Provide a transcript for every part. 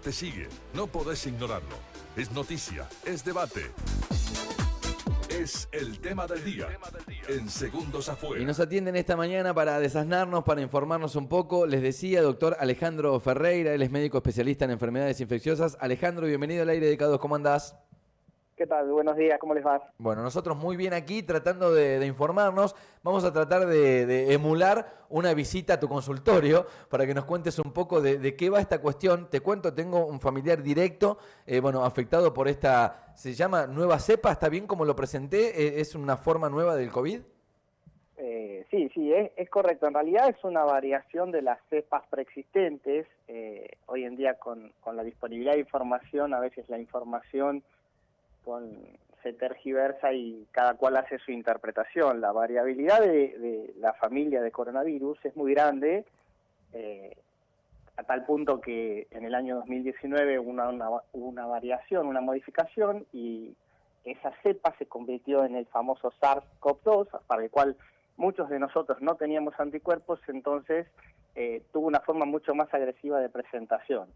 te sigue, no podés ignorarlo. Es noticia, es debate. Es el tema del día, en Segundos Afuera. Y nos atienden esta mañana para desasnarnos, para informarnos un poco. Les decía, doctor Alejandro Ferreira, él es médico especialista en enfermedades infecciosas. Alejandro, bienvenido al Aire de K2, ¿cómo andás? ¿Qué tal? Buenos días, ¿cómo les va? Bueno, nosotros muy bien aquí tratando de informarnos. Vamos a tratar de emular una visita a tu consultorio para que nos cuentes un poco de qué va esta cuestión. Te cuento, tengo un familiar directo, afectado por esta, se llama nueva cepa, ¿está bien como lo presenté? ¿Es una forma nueva del COVID? Sí, es correcto. En realidad es una variación de las cepas preexistentes. Hoy en día con la disponibilidad de información, a veces la información se tergiversa y cada cual hace su interpretación. La variabilidad de la familia de coronavirus es muy grande, a tal punto que en el año 2019 hubo una variación, una modificación, y esa cepa se convirtió en el famoso SARS-CoV-2, para el cual muchos de nosotros no teníamos anticuerpos, entonces tuvo una forma mucho más agresiva de presentación.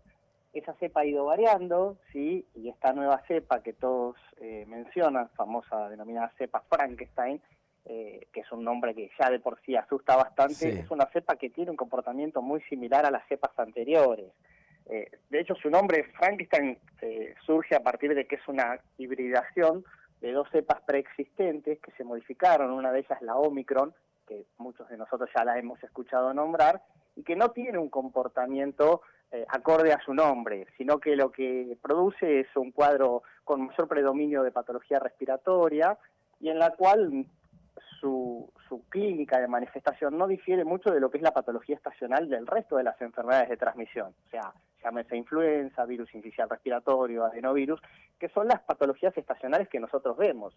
Esa cepa ha ido variando, ¿sí? Y esta nueva cepa que todos mencionan, famosa denominada cepa Frankenstein, que es un nombre que ya de por sí asusta bastante, sí. Es una cepa que tiene un comportamiento muy similar a las cepas anteriores. De hecho, su nombre, Frankenstein, surge a partir de que es una hibridación de dos cepas preexistentes que se modificaron. Una de ellas, la Omicron, que muchos de nosotros ya la hemos escuchado nombrar, y que no tiene un comportamiento acorde a su nombre, sino que lo que produce es un cuadro con mayor predominio de patología respiratoria y en la cual su clínica de manifestación no difiere mucho de lo que es la patología estacional del resto de las enfermedades de transmisión, o sea, llámese influenza, virus sincicial respiratorio, adenovirus, que son las patologías estacionales que nosotros vemos.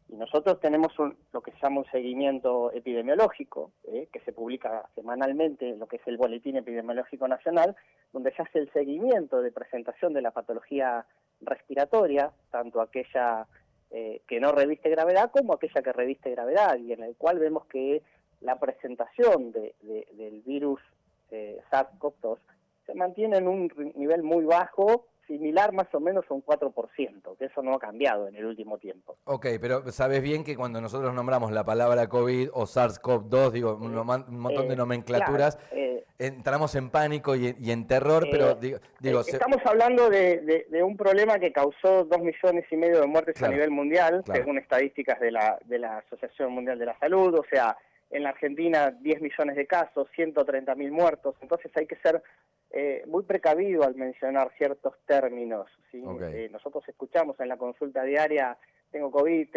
Y nosotros tenemos lo que se llama un seguimiento epidemiológico, que se publica semanalmente en lo que es el Boletín Epidemiológico Nacional, donde se hace el seguimiento de presentación de la patología respiratoria, tanto aquella que no reviste gravedad como aquella que reviste gravedad, y en el cual vemos que la presentación del virus SARS-CoV-2 se mantiene en un nivel muy bajo, similar más o menos a un 4%, que eso no ha cambiado en el último tiempo. Ok, pero sabes bien que cuando nosotros nombramos la palabra COVID o SARS-CoV-2, digo, un montón de nomenclaturas, claro, entramos en pánico y en terror, pero estamos hablando de un problema que causó 2,5 millones de muertes, claro, a nivel mundial, claro, según estadísticas de la Asociación Mundial de la Salud. O sea, en la Argentina 10 millones de casos, 130.000 muertos, entonces hay que ser muy precavido al mencionar ciertos términos, ¿sí? Okay. Nosotros escuchamos en la consulta diaria, tengo COVID,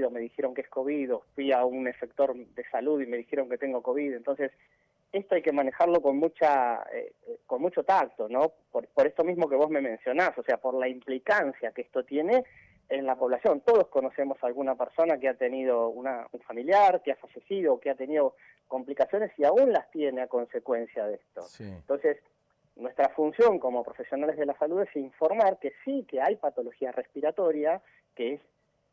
o me dijeron que es COVID, o fui a un efector de salud y me dijeron que tengo COVID. Entonces, esto hay que manejarlo con mucho tacto, ¿no? Por esto mismo que vos me mencionás, o sea, por la implicancia que esto tiene en la población. Todos conocemos a alguna persona que ha tenido un familiar, que ha fallecido, que ha tenido complicaciones y aún las tiene a consecuencia de esto. Sí. Entonces, nuestra función como profesionales de la salud es informar que sí, que hay patología respiratoria, que es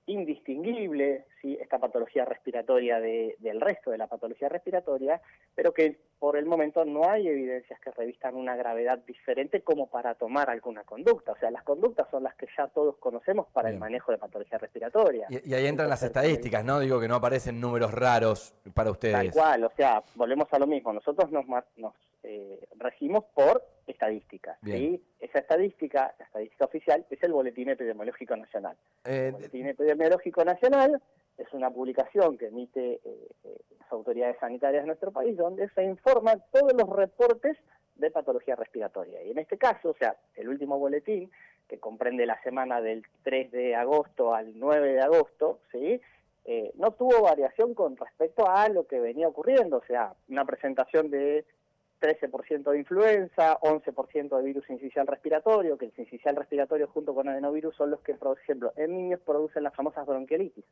indistinguible, ¿sí?, esta patología respiratoria del resto de la patología respiratoria, pero que por el momento no hay evidencias que revistan una gravedad diferente como para tomar alguna conducta. O sea, las conductas son las que ya todos conocemos para el manejo de patología respiratoria. Y ahí entran las estadísticas, ¿no? Digo que no aparecen números raros para ustedes. Tal cual, o sea, volvemos a lo mismo. Nosotros nos regimos por estadísticas, ¿sí? Esa estadística, la estadística oficial, es el Boletín Epidemiológico Nacional. El Boletín Epidemiológico Nacional es una publicación que emite las autoridades sanitarias de nuestro país, donde se informan todos los reportes de patología respiratoria. Y en este caso, o sea, el último boletín, que comprende la semana del 3 de agosto al 9 de agosto, ¿sí?, no tuvo variación con respecto a lo que venía ocurriendo, o sea, una presentación de 13% de influenza, 11% de virus sincicial respiratorio, que el sincicial respiratorio junto con adenovirus son los que, por ejemplo, en niños producen las famosas bronquiolitis,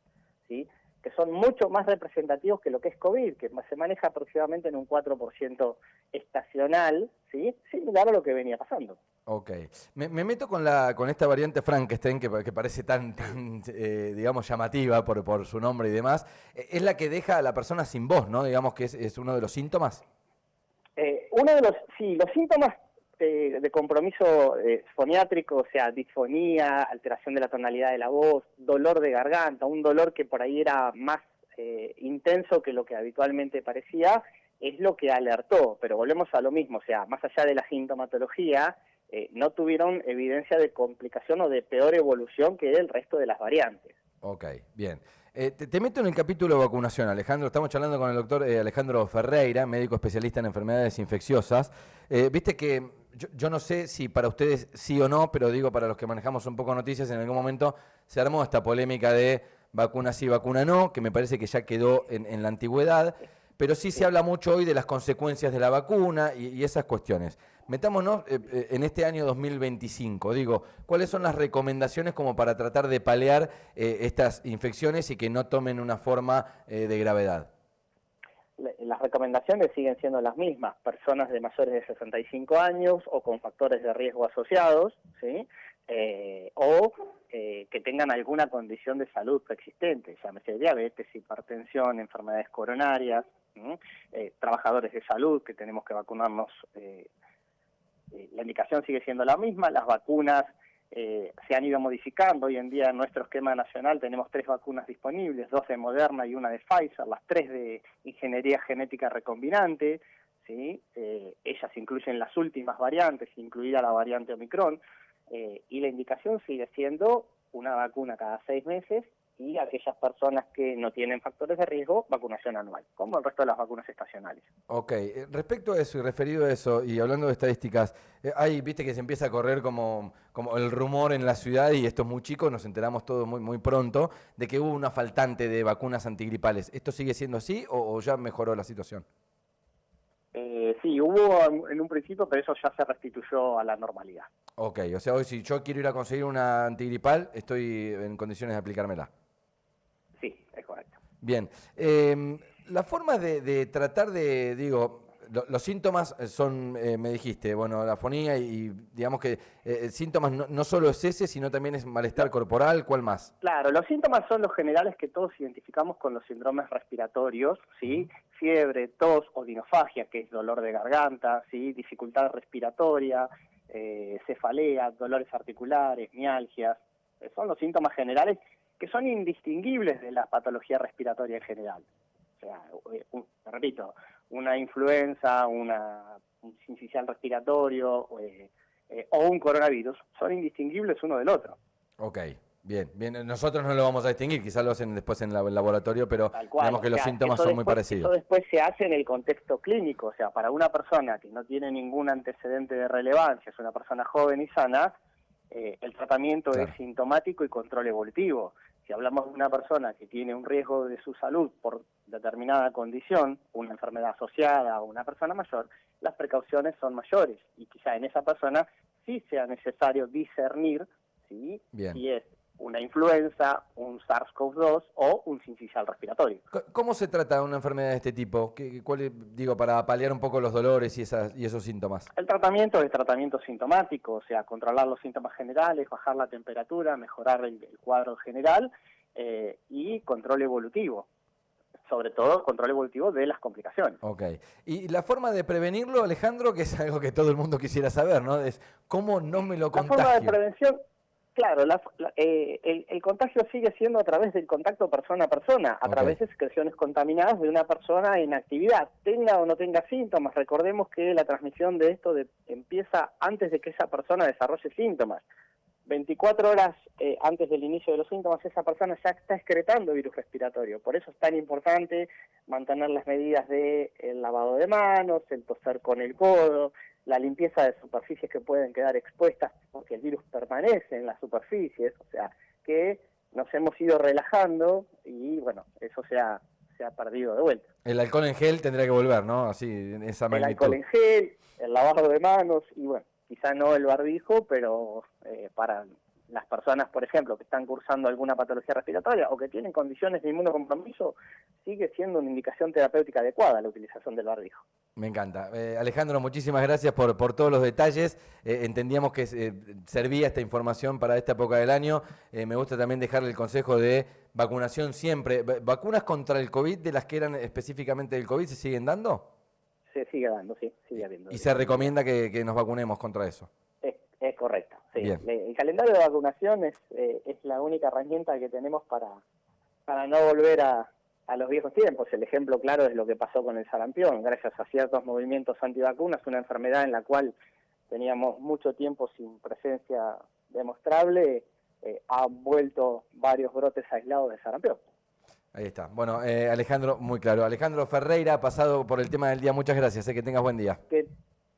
¿sí?, que son mucho más representativos que lo que es COVID, que se maneja aproximadamente en un 4% estacional, ¿sí?, similar a lo que venía pasando. Ok. Me meto con esta variante Frankenstein, que parece tan digamos, llamativa por su nombre y demás. Es la que deja a la persona sin voz, ¿no? Digamos que es uno de los síntomas. Los síntomas de compromiso foniátrico, o sea, disfonía, alteración de la tonalidad de la voz, dolor de garganta, un dolor que por ahí era más intenso que lo que habitualmente parecía, es lo que alertó, pero volvemos a lo mismo, o sea, más allá de la sintomatología, no tuvieron evidencia de complicación o de peor evolución que el resto de las variantes. Ok, bien. Te meto en el capítulo de vacunación, Alejandro. Estamos charlando con el doctor Alejandro Ferreira, médico especialista en enfermedades infecciosas. Viste que yo no sé si para ustedes sí o no, pero digo para los que manejamos un poco noticias, en algún momento se armó esta polémica de vacuna sí, vacuna no, que me parece que ya quedó en la antigüedad, pero sí se habla mucho hoy de las consecuencias de la vacuna y esas cuestiones. Metámonos en este año 2025, digo, ¿cuáles son las recomendaciones como para tratar de paliar estas infecciones y que no tomen una forma de gravedad? Las recomendaciones siguen siendo las mismas, personas de mayores de 65 años o con factores de riesgo asociados, ¿sí? O que tengan alguna condición de salud preexistente, llámese diabetes, hipertensión, enfermedades coronarias, trabajadores de salud que tenemos que vacunarnos. La indicación sigue siendo la misma, las vacunas se han ido modificando. Hoy en día en nuestro esquema nacional tenemos 3 vacunas disponibles, 2 de Moderna y una de Pfizer, las 3 de ingeniería genética recombinante, ¿sí? Ellas incluyen las últimas variantes, incluida la variante Omicron, y la indicación sigue siendo una vacuna cada 6 meses y aquellas personas que no tienen factores de riesgo, vacunación anual, como el resto de las vacunas estacionales. Ok, respecto a eso y referido a eso, y hablando de estadísticas, viste que se empieza a correr como el rumor en la ciudad, y esto es muy chico, nos enteramos todos muy pronto, de que hubo una faltante de vacunas antigripales. ¿Esto sigue siendo así o ya mejoró la situación? Sí, hubo en un principio, pero eso ya se restituyó a la normalidad. Ok, o sea, hoy si yo quiero ir a conseguir una antigripal, estoy en condiciones de aplicármela. Sí, es correcto. Bien, la forma de tratar de, digo, los síntomas son, me dijiste, bueno, la afonía y digamos que síntomas no solo es ese, sino también es malestar corporal, ¿cuál más? Claro, los síntomas son los generales que todos identificamos con los síndromes respiratorios, ¿sí? Fiebre, tos, odinofagia, que es dolor de garganta, ¿sí? Dificultad respiratoria, cefalea, dolores articulares, mialgias, son los síntomas generales que son indistinguibles de la patología respiratoria en general. O sea, repito, una influenza, un sincicial respiratorio o un coronavirus son indistinguibles uno del otro. Ok, bien. Nosotros no lo vamos a distinguir, quizás lo hacen después en el laboratorio, pero digamos que los síntomas son muy parecidos. Eso después se hace en el contexto clínico, o sea, para una persona que no tiene ningún antecedente de relevancia, es una persona joven y sana, el tratamiento es sintomático y control evolutivo. Si hablamos de una persona que tiene un riesgo de su salud por determinada condición, una enfermedad asociada o una persona mayor, las precauciones son mayores y quizá en esa persona sí sea necesario discernir, ¿sí? Si es una influenza, un SARS-CoV-2 o un sincicial respiratorio. ¿Cómo se trata una enfermedad de este tipo? Digo, para paliar un poco los dolores y esos síntomas. El tratamiento es tratamiento sintomático, o sea, controlar los síntomas generales, bajar la temperatura, mejorar el cuadro general y control evolutivo. Sobre todo control evolutivo de las complicaciones. Ok. Y la forma de prevenirlo, Alejandro, que es algo que todo el mundo quisiera saber, ¿no? Es cómo no me lo contagio. La forma de prevención, claro, el contagio sigue siendo a través del contacto persona a persona, a través de secreciones contaminadas de una persona en actividad, tenga o no tenga síntomas. Recordemos que la transmisión de esto empieza antes de que esa persona desarrolle síntomas. 24 horas antes del inicio de los síntomas, esa persona ya está excretando virus respiratorio. Por eso es tan importante mantener las medidas del lavado de manos, el toser con el codo, la limpieza de superficies que pueden quedar expuestas porque el virus permanece en las superficies. O sea, que nos hemos ido relajando y, bueno, eso se ha perdido de vuelta. El alcohol en gel tendría que volver, ¿no? Así, en esa magnitud. El alcohol en gel, el lavado de manos y, bueno, quizá no el barbijo, pero para las personas, por ejemplo, que están cursando alguna patología respiratoria o que tienen condiciones de inmunocompromiso, sigue siendo una indicación terapéutica adecuada la utilización del barbijo. Me encanta. Alejandro, muchísimas gracias por todos los detalles. Entendíamos que servía esta información para esta época del año. Me gusta también dejarle el consejo de vacunación siempre. ¿Vacunas contra el COVID, de las que eran específicamente del COVID, se siguen dando? se sigue dando, sí, sigue habiendo. Y se recomienda que nos vacunemos contra eso. Es correcto, sí. Bien. El calendario de vacunación es la única herramienta que tenemos para no volver a los viejos tiempos. El ejemplo claro es lo que pasó con el sarampión. Gracias a ciertos movimientos antivacunas, una enfermedad en la cual teníamos mucho tiempo sin presencia demostrable, ha vuelto varios brotes aislados de sarampión. Ahí está. Bueno, Alejandro, muy claro. Alejandro Ferreira, pasado por el tema del día, muchas gracias. Que tengas buen día.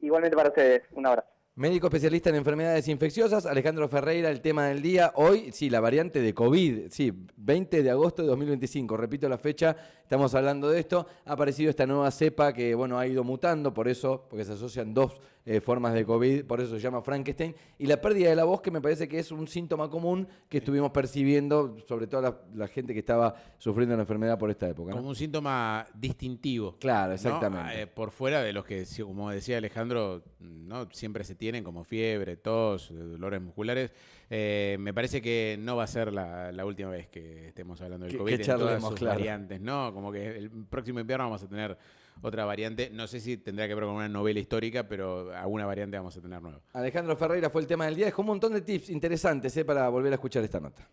Igualmente para ustedes, un abrazo. Médico especialista en enfermedades infecciosas, Alejandro Ferreira, el tema del día. Hoy, sí, la variante de COVID, sí, 20 de agosto de 2025, repito la fecha, estamos hablando de esto. Ha aparecido esta nueva cepa que, bueno, ha ido mutando, porque se asocian dos formas de COVID, por eso se llama Frankenstein. Y la pérdida de la voz, que me parece que es un síntoma común que estuvimos percibiendo, sobre todo la gente que estaba sufriendo la enfermedad por esta época, ¿no? Como un síntoma distintivo. Claro, ¿no? exactamente. Por fuera de los que, como decía Alejandro, ¿no? Siempre se tienen, como fiebre, tos, dolores musculares. Me parece que no va a ser la última vez que estemos hablando del COVID que en todas charlemos, sus claro. variantes, ¿no? Como que el próximo invierno vamos a tener otra variante. No sé si tendrá que ver con una novela histórica, pero alguna variante vamos a tener nueva. Alejandro Ferreira fue el tema del día. Dejó un montón de tips interesantes para volver a escuchar esta nota.